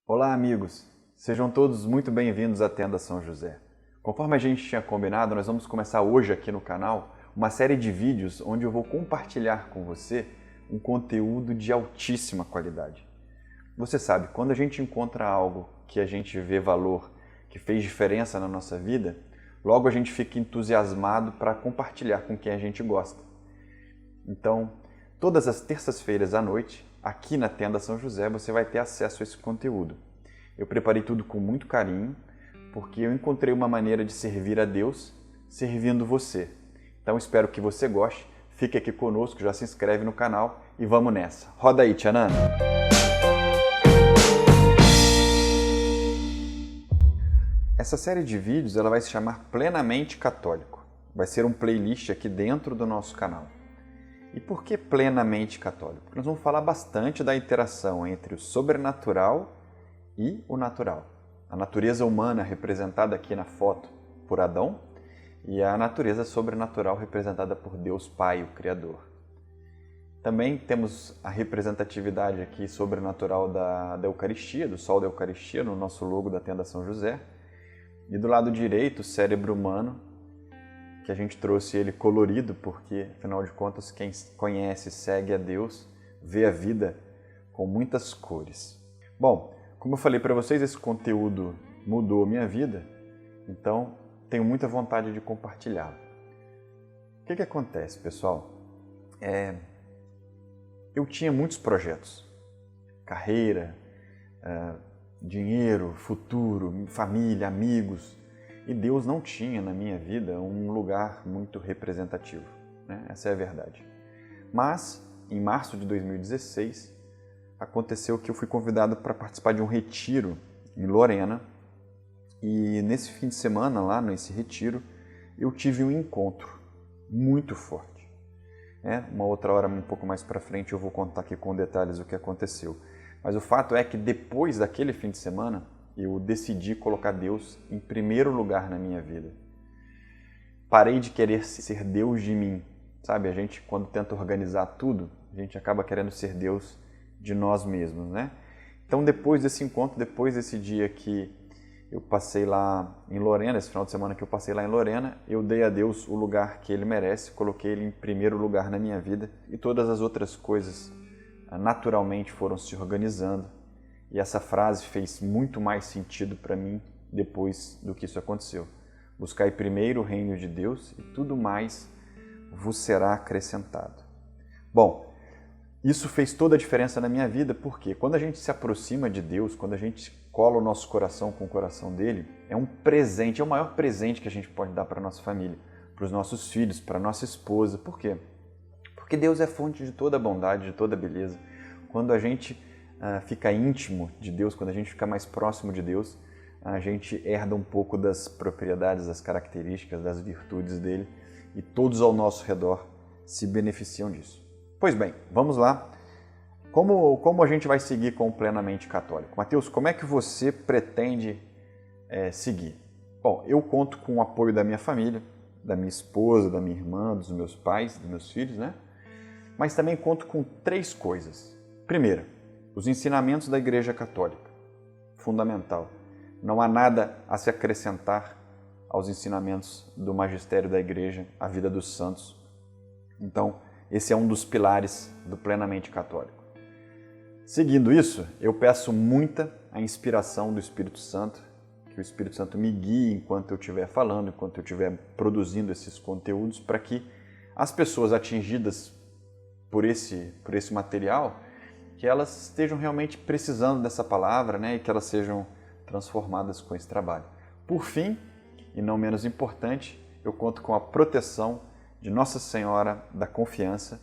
Olá, amigos! Sejam todos muito bem-vindos à Tenda São José. Conforme a gente tinha combinado, nós vamos começar hoje aqui no canal uma série de vídeos onde eu vou compartilhar com você um conteúdo de altíssima qualidade. Você sabe, quando a gente encontra algo que a gente vê valor, que fez diferença na nossa vida, logo a gente fica entusiasmado para compartilhar com quem a gente gosta. Então, todas as terças-feiras à noite, aqui na Tenda São José, você vai ter acesso a esse conteúdo. Eu preparei tudo com muito carinho, porque eu encontrei uma maneira de servir a Deus servindo você. Então espero que você goste, fique aqui conosco, já se inscreve no canal e vamos nessa. Roda aí, Tia Nana! Essa série de vídeos ela vai se chamar Plenamente Católico. Vai ser um playlist aqui dentro do nosso canal. E por que plenamente católico? Porque nós vamos falar bastante da interação entre o sobrenatural e o natural. A natureza humana representada aqui na foto por Adão e a natureza sobrenatural representada por Deus Pai, o Criador. Também temos a representatividade aqui sobrenatural da Eucaristia, do sol da Eucaristia, no nosso logo da Tenda São José. E do lado direito, o cérebro humano, que a gente trouxe ele colorido, porque, afinal de contas, quem conhece, segue a Deus, vê a vida com muitas cores. Bom, como eu falei para vocês, esse conteúdo mudou minha vida, então tenho muita vontade de compartilhá-lo. O que acontece, pessoal? Eu tinha muitos projetos, carreira, dinheiro, futuro, família, amigos, e Deus não tinha na minha vida um lugar muito representativo, né? Essa é a verdade. Mas, em março de 2016, aconteceu que eu fui convidado para participar de um retiro em Lorena, e nesse fim de semana, lá nesse retiro, eu tive um encontro muito forte. Uma outra hora, um pouco mais para frente, eu vou contar aqui com detalhes o que aconteceu. Mas o fato é que depois daquele fim de semana, eu decidi colocar Deus em primeiro lugar na minha vida. Parei de querer ser Deus de mim. Sabe, a gente quando tenta organizar tudo, a gente acaba querendo ser Deus de nós mesmos, né? Então depois desse encontro, depois desse dia que eu passei lá em Lorena, esse final de semana que eu passei lá em Lorena, eu dei a Deus o lugar que Ele merece, coloquei Ele em primeiro lugar na minha vida e todas as outras coisas naturalmente foram se organizando. E essa frase fez muito mais sentido para mim depois do que isso aconteceu. Buscai primeiro o reino de Deus e tudo mais vos será acrescentado. Bom, isso fez toda a diferença na minha vida, porque quando a gente se aproxima de Deus, quando a gente cola o nosso coração com o coração dele, é um presente, é o maior presente que a gente pode dar para a nossa família, para os nossos filhos, para a nossa esposa. Por quê? Porque Deus é fonte de toda bondade, de toda beleza. Quando a gente fica íntimo de Deus, quando a gente fica mais próximo de Deus, a gente herda um pouco das propriedades, das características, das virtudes dele e todos ao nosso redor se beneficiam disso. Pois bem, vamos lá. Como a gente vai seguir com o Plenamente Católico? Mateus, como é que você pretende seguir? Bom, eu conto com o apoio da minha família, da minha esposa, da minha irmã, dos meus pais, dos meus filhos, né? Mas também conto com 3 coisas. Primeira, os ensinamentos da Igreja Católica. Fundamental. Não há nada a se acrescentar aos ensinamentos do magistério da Igreja, a vida dos santos. Então, esse é um dos pilares do Plenamente Católico. Seguindo isso, eu peço muita a inspiração do Espírito Santo, que o Espírito Santo me guie enquanto eu estiver falando, enquanto eu estiver produzindo esses conteúdos, para que as pessoas atingidas por esse material, que elas estejam realmente precisando dessa palavra, né, e que elas sejam transformadas com esse trabalho. Por fim, e não menos importante, eu conto com a proteção de Nossa Senhora da Confiança,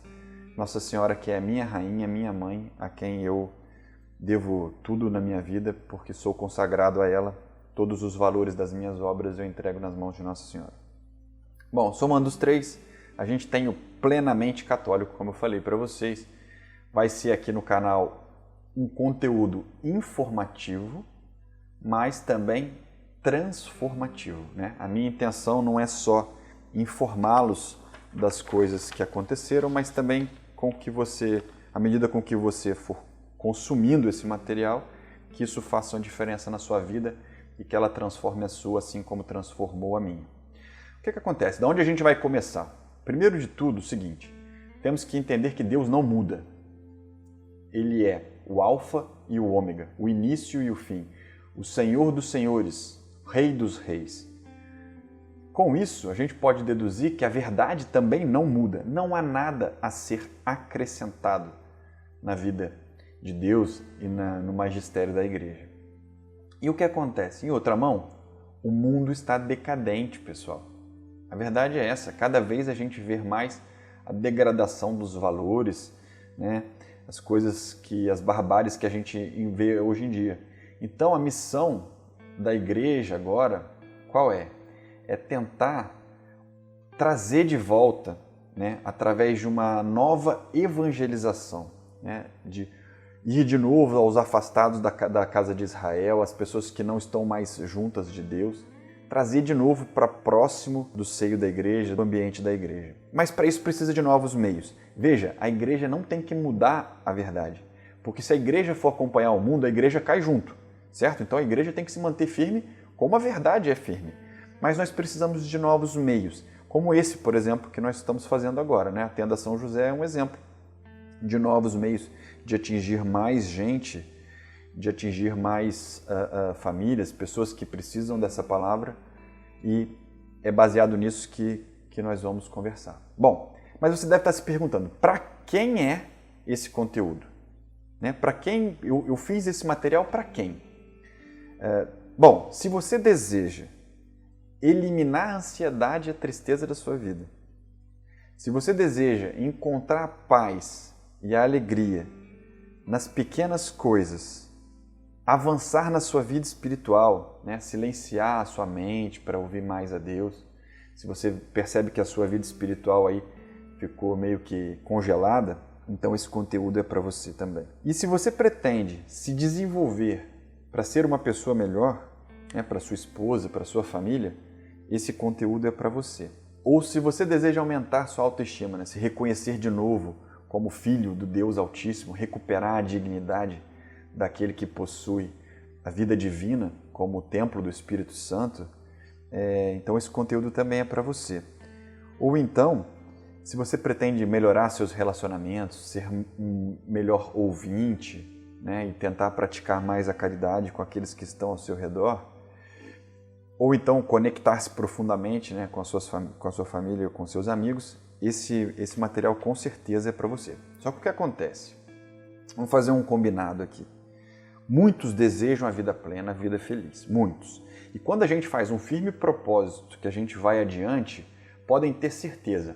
Nossa Senhora que é minha rainha, minha mãe, a quem eu devo tudo na minha vida, porque sou consagrado a ela, todos os valores das minhas obras eu entrego nas mãos de Nossa Senhora. Bom, somando os 3, a gente tem o Plenamente Católico, como eu falei para vocês. Vai ser aqui no canal um conteúdo informativo, mas também transformativo, né? A minha intenção não é só informá-los das coisas que aconteceram, mas também à medida com que você for consumindo esse material, que isso faça uma diferença na sua vida e que ela transforme a sua assim como transformou a minha. O que acontece? Da onde a gente vai começar? Primeiro de tudo, o seguinte, temos que entender que Deus não muda. Ele é o alfa e o ômega, o início e o fim, o Senhor dos senhores, Rei dos reis. Com isso, a gente pode deduzir que a verdade também não muda. Não há nada a ser acrescentado na vida de Deus e no magistério da igreja. E o que acontece? Em outra mão, o mundo está decadente, pessoal. A verdade é essa. Cada vez a gente vê mais a degradação dos valores, né? As barbáries que a gente vê hoje em dia. Então, a missão da igreja agora, qual é? É tentar trazer de volta, né, através de uma nova evangelização, né, de ir de novo aos afastados da casa de Israel, as pessoas que não estão mais juntas de Deus, trazer de novo para próximo do seio da igreja, do ambiente da igreja. Mas para isso precisa de novos meios. Veja, a igreja não tem que mudar a verdade, porque se a igreja for acompanhar o mundo, a igreja cai junto, certo? Então a igreja tem que se manter firme como a verdade é firme. Mas nós precisamos de novos meios, como esse, por exemplo, que nós estamos fazendo agora, né? A Tenda São José é um exemplo de novos meios de atingir mais gente, de atingir mais famílias, pessoas que precisam dessa palavra, e é baseado nisso que nós vamos conversar. Bom, mas você deve estar se perguntando, para quem é esse conteúdo? Né? Para quem eu fiz esse material, para quem? Bom, se você deseja eliminar a ansiedade e a tristeza da sua vida, se você deseja encontrar a paz e a alegria nas pequenas coisas, avançar na sua vida espiritual, né? Silenciar a sua mente para ouvir mais a Deus, se você percebe que a sua vida espiritual aí ficou meio que congelada, então esse conteúdo é para você também. E se você pretende se desenvolver para ser uma pessoa melhor, né, para sua esposa, para sua família, esse conteúdo é para você. Ou se você deseja aumentar sua autoestima, né, se reconhecer de novo como filho do Deus Altíssimo, recuperar a dignidade daquele que possui a vida divina como o templo do Espírito Santo, então esse conteúdo também é para você. Ou então, se você pretende melhorar seus relacionamentos, ser um melhor ouvinte, né, e tentar praticar mais a caridade com aqueles que estão ao seu redor, ou então conectar-se profundamente, né, com a sua família ou com seus amigos, esse material com certeza é para você. Só que o que acontece? Vamos fazer um combinado aqui. Muitos desejam a vida plena, a vida feliz. Muitos. E quando a gente faz um firme propósito que a gente vai adiante, podem ter certeza,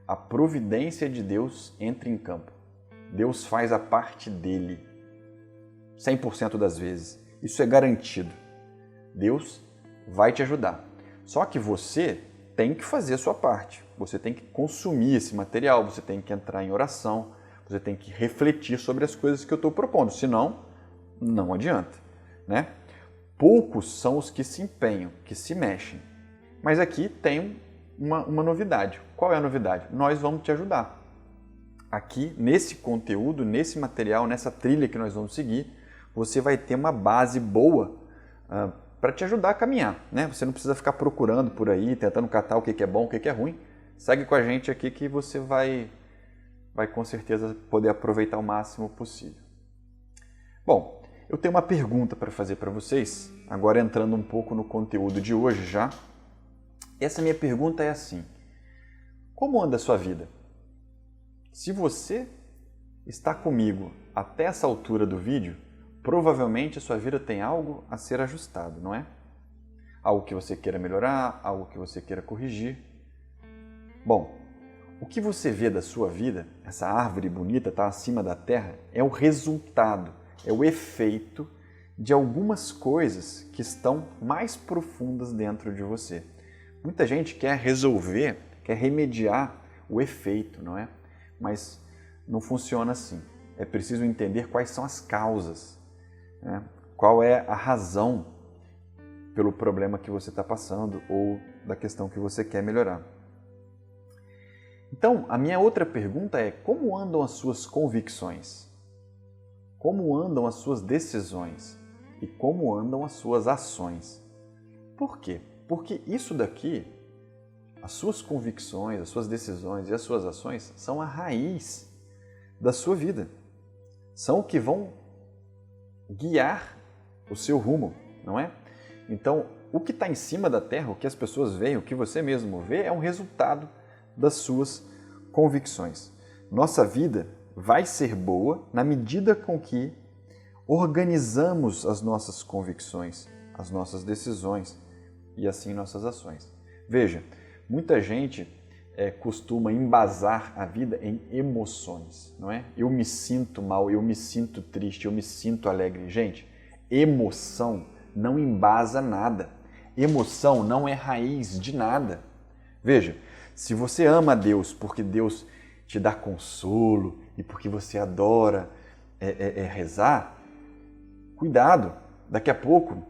a providência de Deus entra em campo. Deus faz a parte dele, 100% das vezes. Isso é garantido. Deus vai te ajudar. Só que você tem que fazer a sua parte. Você tem que consumir esse material, você tem que entrar em oração, você tem que refletir sobre as coisas que eu estou propondo. Senão, não adianta, né? Poucos são os que se empenham, que se mexem. Mas aqui tem uma novidade. Qual é a novidade? Nós vamos te ajudar. Aqui, nesse conteúdo, nesse material, nessa trilha que nós vamos seguir, você vai ter uma base boa para te ajudar a caminhar, né? Você não precisa ficar procurando por aí, tentando catar o que é bom, o que é ruim. Segue com a gente aqui que você vai com certeza poder aproveitar o máximo possível. Bom, eu tenho uma pergunta para fazer para vocês, agora entrando um pouco no conteúdo de hoje já. Essa minha pergunta é assim: como anda a sua vida? Se você está comigo até essa altura do vídeo, provavelmente a sua vida tem algo a ser ajustado, não é? Algo que você queira melhorar, algo que você queira corrigir. Bom, o que você vê da sua vida, essa árvore bonita está acima da terra, é o resultado, é o efeito de algumas coisas que estão mais profundas dentro de você. Muita gente quer resolver, quer remediar o efeito, não é? Mas não funciona assim. É preciso entender quais são as causas, né? Qual é a razão pelo problema que você está passando ou da questão que você quer melhorar. Então, a minha outra pergunta é: como andam as suas convicções? Como andam as suas decisões? e como andam as suas ações. Por quê? Porque isso daqui, as suas convicções, as suas decisões e as suas ações são a raiz da sua vida. São o que vão guiar o seu rumo, não é? Então, o que está em cima da terra, o que as pessoas veem, o que você mesmo vê, é um resultado das suas convicções. Nossa vida vai ser boa na medida com que organizamos as nossas convicções, as nossas decisões e assim nossas ações. Veja, muita gente costuma embasar a vida em emoções, não é? Eu me sinto mal, eu me sinto triste, eu me sinto alegre. Gente, emoção não embasa nada. Emoção não é raiz de nada. Veja, se você ama a Deus porque Deus te dá consolo e porque você adora rezar, cuidado, daqui a pouco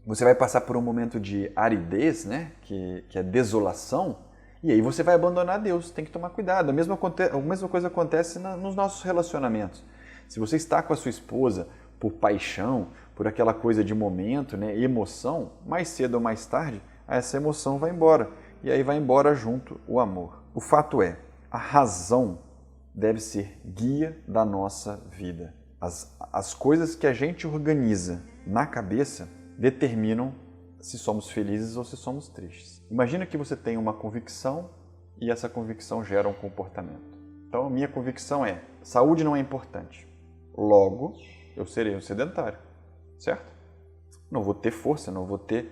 você vai passar por um momento de aridez, né? que é desolação, e aí você vai abandonar Deus, tem que tomar cuidado. A mesma coisa acontece nos nossos relacionamentos. Se você está com a sua esposa por paixão, por aquela coisa de momento, né? Emoção, mais cedo ou mais tarde, essa emoção vai embora. E aí vai embora junto o amor. O fato é, a razão deve ser guia da nossa vida. As coisas que a gente organiza na cabeça determinam se somos felizes ou se somos tristes. Imagina que você tem uma convicção e essa convicção gera um comportamento. Então, a minha convicção é: saúde não é importante. Logo, eu serei um sedentário, certo? Não vou ter força, não vou ter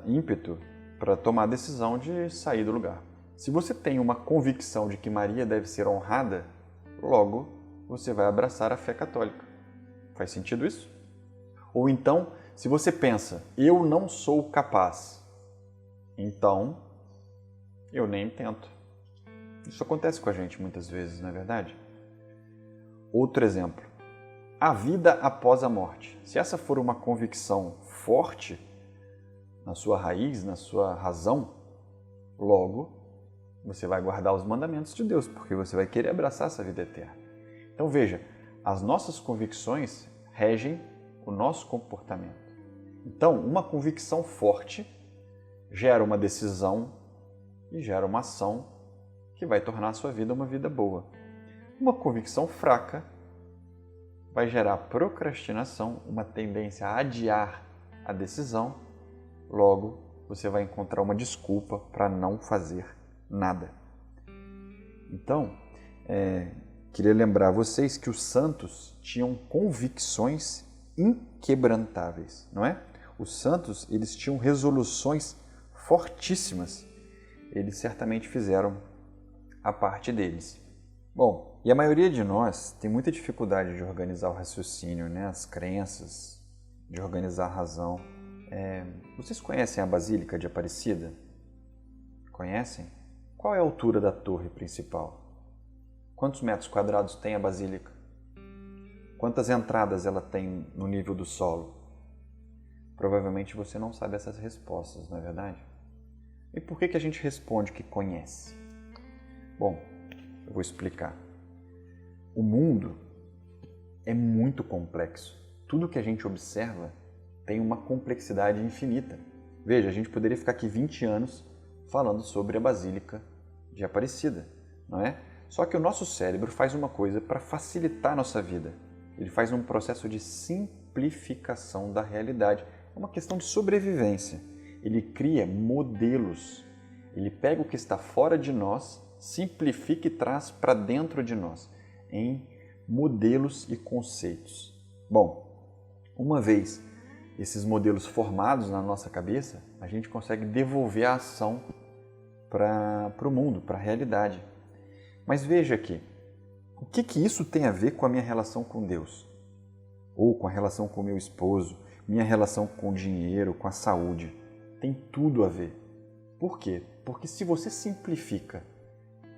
ímpeto para tomar a decisão de sair do lugar. Se você tem uma convicção de que Maria deve ser honrada, logo você vai abraçar a fé católica. Faz sentido isso? Ou então, se você pensa, eu não sou capaz, então eu nem tento. Isso acontece com a gente muitas vezes, não é verdade? Outro exemplo, a vida após a morte. Se essa for uma convicção forte na sua raiz, na sua razão, logo você vai guardar os mandamentos de Deus, porque você vai querer abraçar essa vida eterna. Então veja, as nossas convicções regem o nosso comportamento. Então, uma convicção forte gera uma decisão e gera uma ação que vai tornar a sua vida uma vida boa. Uma convicção fraca vai gerar procrastinação, uma tendência a adiar a decisão. Logo, você vai encontrar uma desculpa para não fazer nada. Então, queria lembrar vocês que os santos tinham convicções inquebrantáveis, não é? Os santos, eles tinham resoluções fortíssimas. Eles certamente fizeram a parte deles. Bom, e a maioria de nós tem muita dificuldade de organizar o raciocínio, né? As crenças, de organizar a razão. Vocês conhecem a Basílica de Aparecida? Conhecem? Qual é a altura da torre principal? Quantos metros quadrados tem a Basílica? Quantas entradas ela tem no nível do solo? Provavelmente você não sabe essas respostas, não é verdade? E por que a gente responde que conhece? Bom, eu vou explicar. O mundo é muito complexo. Tudo que a gente observa tem uma complexidade infinita. Veja, a gente poderia ficar aqui 20 anos falando sobre a Basílica de Aparecida, não é? Só que o nosso cérebro faz uma coisa para facilitar a nossa vida. Ele faz um processo de simplificação da realidade. É uma questão de sobrevivência. Ele cria modelos. Ele pega o que está fora de nós, simplifica e traz para dentro de nós, em modelos e conceitos. Bom, uma vez esses modelos formados na nossa cabeça, a gente consegue devolver a ação para o mundo, para a realidade. Mas veja aqui, o que isso tem a ver com a minha relação com Deus? Ou com a relação com o meu esposo, minha relação com o dinheiro, com a saúde? Tem tudo a ver. Por quê? Porque se você simplifica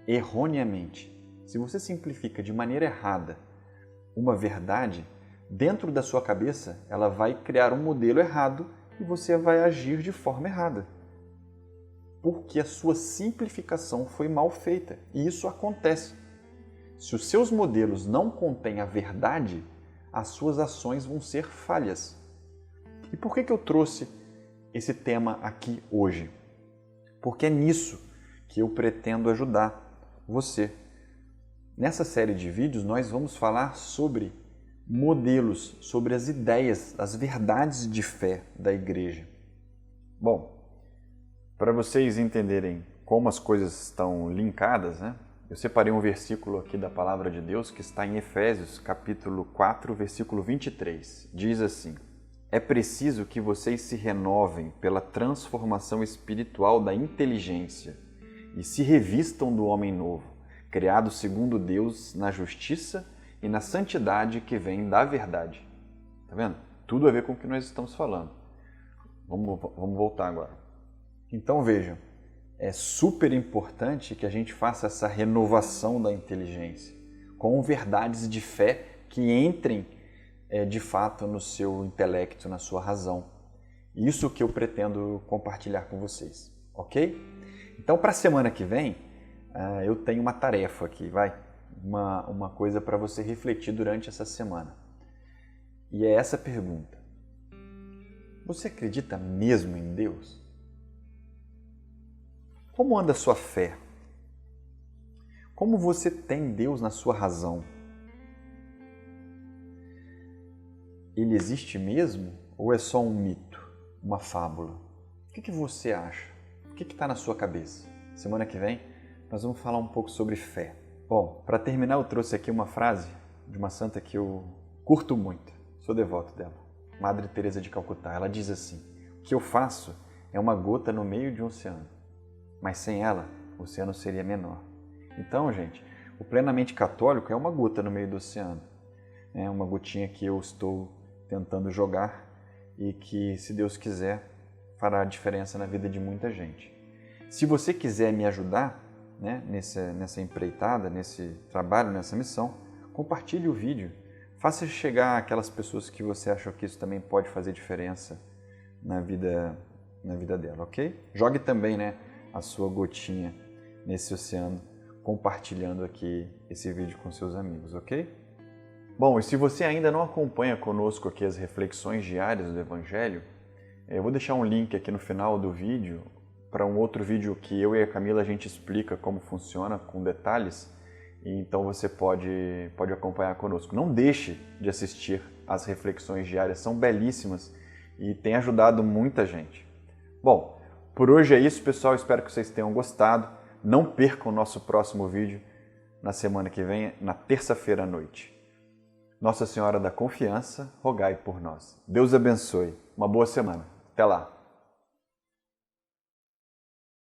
erroneamente, se você simplifica de maneira errada uma verdade, dentro da sua cabeça ela vai criar um modelo errado e você vai agir de forma errada. Porque a sua simplificação foi mal feita. E isso acontece. Se os seus modelos não contêm a verdade, as suas ações vão ser falhas. E por que eu trouxe esse tema aqui hoje? Porque é nisso que eu pretendo ajudar você. Nessa série de vídeos nós vamos falar sobre modelos, sobre as ideias, as verdades de fé da igreja. Bom, para vocês entenderem como as coisas estão linkadas, né? Eu separei um versículo aqui da Palavra de Deus que está em Efésios, capítulo 4, versículo 23. Diz assim: é preciso que vocês se renovem pela transformação espiritual da inteligência e se revistam do homem novo, criado segundo Deus na justiça e na santidade que vem da verdade. Tá vendo? Tudo a ver com o que nós estamos falando. Vamos voltar agora. Então vejam, é super importante que a gente faça essa renovação da inteligência com verdades de fé que entrem de fato no seu intelecto, na sua razão. Isso que eu pretendo compartilhar com vocês, ok? Então para a semana que vem eu tenho uma tarefa aqui, uma coisa para você refletir durante essa semana. E é essa pergunta: você acredita mesmo em Deus? Como anda a sua fé? Como você tem Deus na sua razão? Ele existe mesmo ou é só um mito, uma fábula? O que você acha? O que está na sua cabeça? Semana que vem nós vamos falar um pouco sobre fé. Bom, para terminar eu trouxe aqui uma frase de uma santa que eu curto muito, sou devoto dela, Madre Teresa de Calcutá. Ela diz assim: o que eu faço é uma gota no meio de um oceano, mas sem ela o oceano seria menor. Então, gente, o plenamente católico é uma gota no meio do oceano. É uma gotinha que eu estou tentando jogar e que, se Deus quiser, fará a diferença na vida de muita gente. Se você quiser me ajudar, né, nessa empreitada, nesse trabalho, nessa missão, compartilhe o vídeo. Faça chegar aquelas pessoas que você acha que isso também pode fazer diferença na vida dela, ok? Jogue também, né, a sua gotinha nesse oceano, compartilhando aqui esse vídeo com seus amigos, ok? Bom, e se você ainda não acompanha conosco aqui as reflexões diárias do Evangelho, eu vou deixar um link aqui no final do vídeo para um outro vídeo que eu e a Camila a gente explica como funciona com detalhes, e então você pode acompanhar conosco. Não deixe de assistir as reflexões diárias, são belíssimas e tem ajudado muita gente. Bom, por hoje é isso, pessoal, espero que vocês tenham gostado. Não percam o nosso próximo vídeo na semana que vem, na terça-feira à noite. Nossa Senhora da Confiança, rogai por nós. Deus abençoe. Uma boa semana. Até lá.